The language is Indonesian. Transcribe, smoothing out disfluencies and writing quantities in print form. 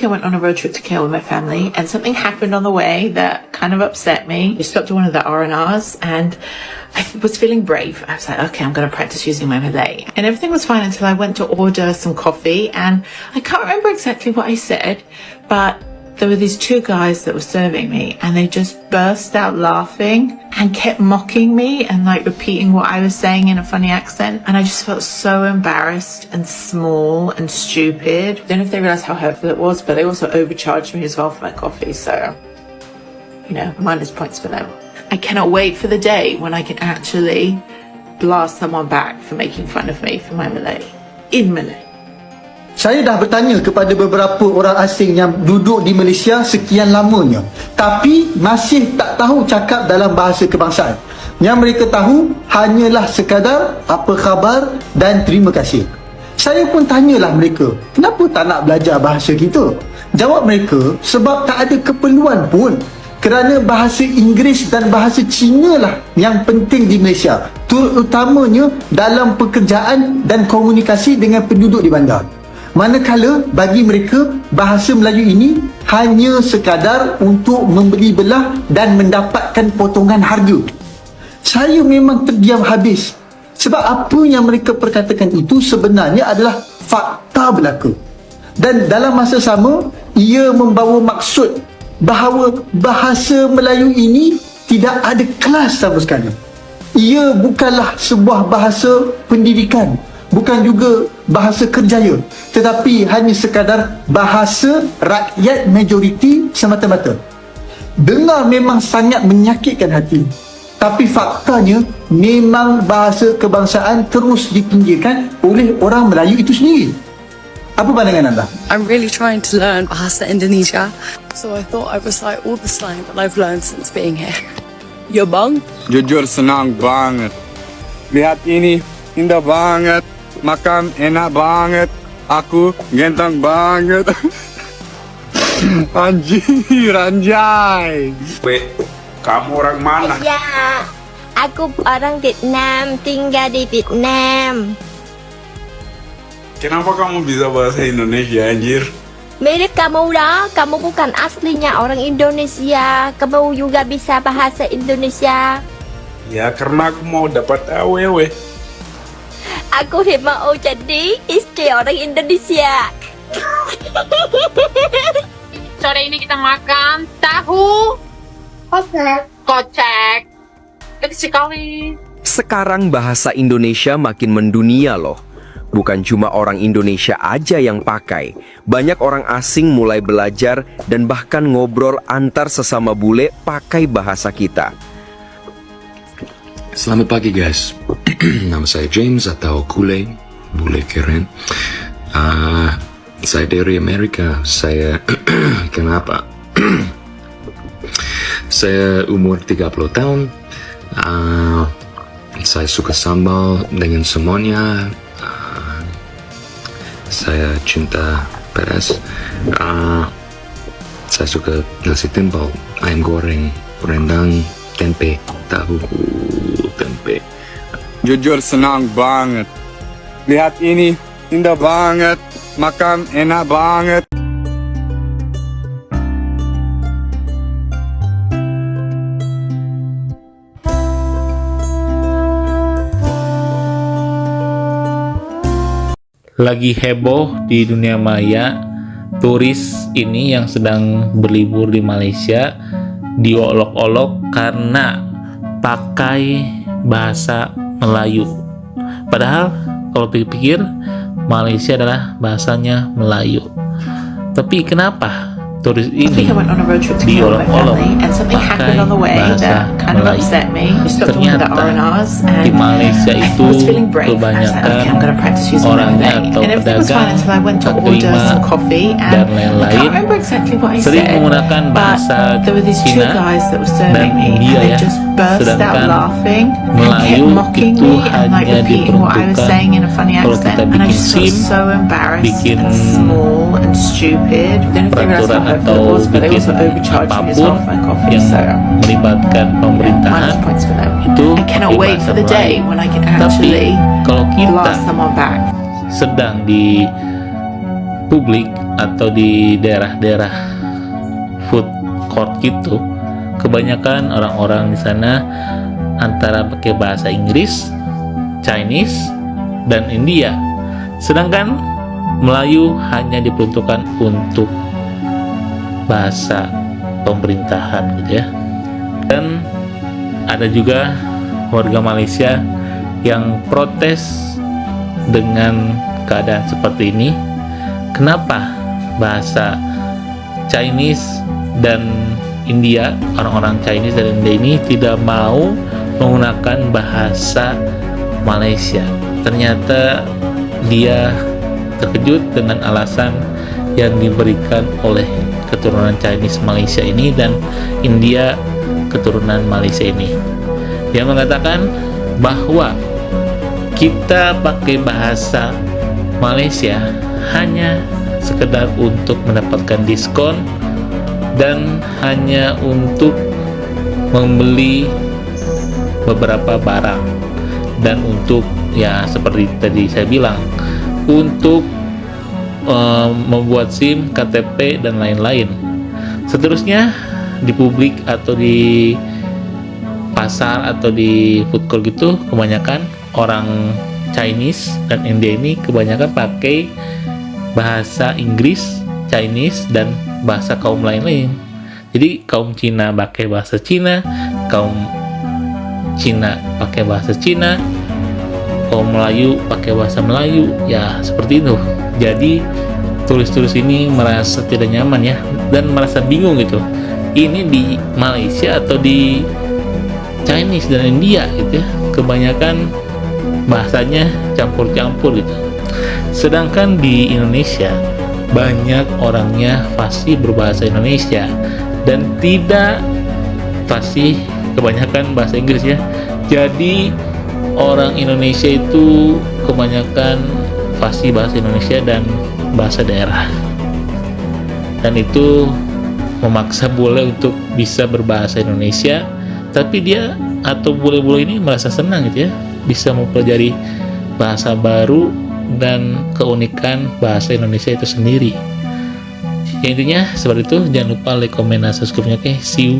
week I went on a road trip to KL with my family, and something happened on the way that kind of upset me. We stopped at one of the R&Rs, and I was feeling brave. I was like, okay, I'm going to practice using my Malay. And everything was fine until I went to order some coffee, and I can't remember exactly what I said, but there were these two guys that were serving me, and they just burst out laughing and kept mocking me and like repeating what I was saying in a funny accent. And I just felt so embarrassed and small and stupid. I don't know if they realized how hurtful it was, but they also overcharged me as well for my coffee. So, you know, minus points for them. I cannot wait for the day when I can actually blast someone back for making fun of me for my Malay. In Malay. Saya dah bertanya kepada beberapa orang asing yang duduk di Malaysia sekian lamanya, tapi masih tak tahu cakap dalam bahasa kebangsaan. Yang mereka tahu hanyalah sekadar apa khabar dan terima kasih. Saya pun tanyalah mereka, kenapa tak nak belajar bahasa kita? Jawab mereka, sebab tak ada keperluan pun. Kerana bahasa Inggeris dan bahasa Cina lah yang penting di Malaysia, terutamanya dalam pekerjaan dan komunikasi dengan penduduk di bandar. Manakala bagi mereka bahasa Melayu ini hanya sekadar untuk membeli belah dan mendapatkan potongan harga. Saya memang terdiam habis, sebab apa yang mereka perkatakan itu sebenarnya adalah fakta belaka. Dan dalam masa sama, ia membawa maksud bahawa bahasa Melayu ini tidak ada kelas sama sekali. Ia bukanlah sebuah bahasa pendidikan, bukan juga bahasa kerjaya, tetapi hanya sekadar bahasa rakyat majoriti semata-mata. Dengar memang sangat menyakitkan hati, tapi faktanya memang bahasa kebangsaan terus dipinggirkan oleh orang Melayu itu sendiri. Apa pandangan anda? I'm really trying to learn Bahasa Indonesia, so I thought I recite all the slang that I've learned since being here. Ya bang? Jujur senang banget. Lihat ini, indah banget. Makan enak banget. Aku ganteng banget. Anjir, anjay. Weh, kamu orang mana? Ya, aku orang Vietnam, tinggal di Vietnam. Kenapa kamu bisa bahasa Indonesia, anjir? Mirip kamu lah, kamu bukan aslinya orang Indonesia. Kamu juga bisa bahasa Indonesia. Ya, karena aku mau dapat AWW. Aku mau jadi istri orang Indonesia. Sore ini kita makan tahu kocek. Itu sekali. Sekarang bahasa Indonesia makin mendunia loh. Bukan cuma orang Indonesia aja yang pakai. Banyak orang asing mulai belajar dan bahkan ngobrol antar sesama bule pakai bahasa kita. Selamat pagi guys. Nama saya James atau Kule, bule keren. Saya dari Amerika. Saya kenapa? Saya umur 30 tahun. Saya suka sambal dengan semuanya. Saya cinta pedas. Saya suka nasi timbal, ayam goreng, rendang, tempe, tahu, tempe. Jujur senang banget. Lihat ini, indah banget. Makan enak banget. Lagi heboh di dunia maya, turis ini yang sedang berlibur di Malaysia diolok-olok karena pakai bahasa Melayu. Padahal kalau pikir-pikir Malaysia adalah bahasanya Melayu. Tapi kenapa turis ini diolok-olok pakai bahasa Melayu? Ternyata di Malaysia itu kebanyakan orangnya atau pedagang, penerima dan lain-lain sering menggunakan bahasa Cina dan India ya. Sedangkan Melayu itu hanya diperuntukkan kalau kita bikin SIM, bikin peraturan atau bikin apapun yang melibatkan pemerintahan itu bahasa Melayu. Tapi kalau kita sedang di publik atau di daerah-daerah food court gitu, kebanyakan orang-orang di sana antara pakai bahasa Inggris, Chinese, dan India. Sedangkan Melayu hanya diperuntukkan untuk bahasa pemerintahan gitu ya. Dan ada juga warga Malaysia yang protes dengan keadaan seperti ini. Kenapa bahasa Chinese dan India, orang-orang Chinese dan India ini tidak mau menggunakan bahasa Malaysia? Ternyata dia terkejut dengan alasan yang diberikan oleh keturunan Chinese Malaysia ini dan India keturunan Malaysia ini. Dia mengatakan bahwa kita pakai bahasa Malaysia hanya sekedar untuk mendapatkan diskon dan hanya untuk membeli beberapa barang, dan untuk ya seperti tadi saya bilang, untuk membuat SIM, KTP, dan lain-lain. Seterusnya di publik atau di pasar atau di food court gitu, kebanyakan orang Chinese dan India ini kebanyakan pakai bahasa Inggris, Chinese, dan bahasa kaum lain-lain. Jadi kaum Cina pakai bahasa Cina, kaum Cina pakai bahasa Cina, kaum Melayu pakai bahasa Melayu, ya seperti itu. Jadi turis-turis ini merasa tidak nyaman ya, dan merasa bingung gitu. Ini di Malaysia atau di Chinese dan India gitu ya. Kebanyakan bahasanya campur-campur gitu. Sedangkan di Indonesia banyak orangnya fasih berbahasa Indonesia dan tidak fasih kebanyakan bahasa Inggris ya. Jadi orang Indonesia itu kebanyakan fasih bahasa Indonesia dan bahasa daerah, dan itu memaksa bule untuk bisa berbahasa Indonesia. Tapi dia atau bule-bule ini merasa senang gitu ya, bisa mempelajari bahasa baru dan keunikan bahasa Indonesia itu sendiri. Ya intinya seperti itu. Jangan lupa like, comment, dan subscribe-nya. Oke, see you.